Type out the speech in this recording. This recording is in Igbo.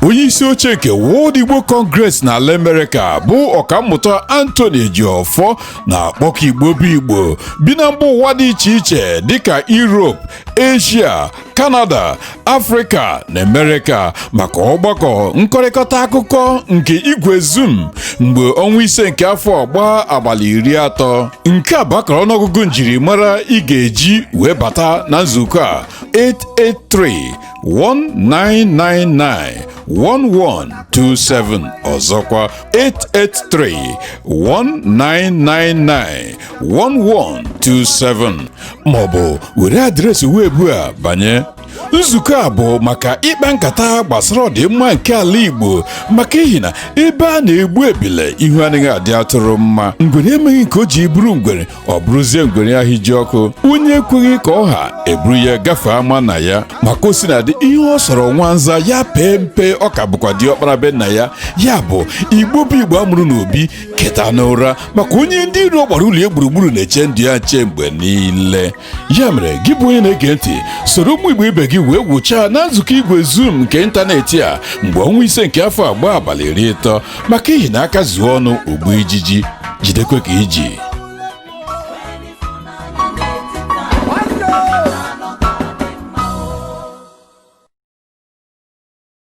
onye isi oche nke World Igbo Congress n'ala Amerịka bụ ọkammụta Anthony Ejiofor na-akpọkọ Igbo bụ Igbo bi na mba ụwa dị iche iche dịka Europe, Asia, Canada, Afrịka na Amerịka maka ọgbakọ nkọrịkọta akụkọ nke igwe Zoom mgbe ọnwa ise nke afọ agba abalị 30. Nke a bụ akara ọnụọgụgụ njirimara ị ga-eji wee bata na nzukọ a 883-1999-1127 ọzọkwa 883-1999-1127 maọbụ were adreesị weebu a banye. Nzukọ a bụ maka ịkpa nkata gbasara ọdịmma nke ala Igbo maka ihi na ebe a na-egbu ebile ihu anaghị adị atụrụ mma. Ngwere emeghị ka o ji bụrụ ngwere ọ bụrụzie ngwere ahụ ji ọkụ, onye ekweghị ka ọha eburu ya gafee ama na ya maka osinadị ihe ọ sọrọ nwanza ya pee mpe ọ ka bụkwa diọkpara be nna ya. Ya bụ Igbo bụ Igbo amụrụ n'obi keta n'ụra maka onye ndị iro gbara ụlọ ya gburugburu na-eche ndụ ya nche mgbe niile. Ya mere gị bụ onye na-ege ntị soro ụmụ Igbo ibe gị wee gwuchaa na nzukọ igwe Zoom nke ịntanetị a mgbe ọnwa ise nke afọ agba abalị 30 maka ihi na aka zuo ọnụ ogbu ijiji jidekwe ka iji.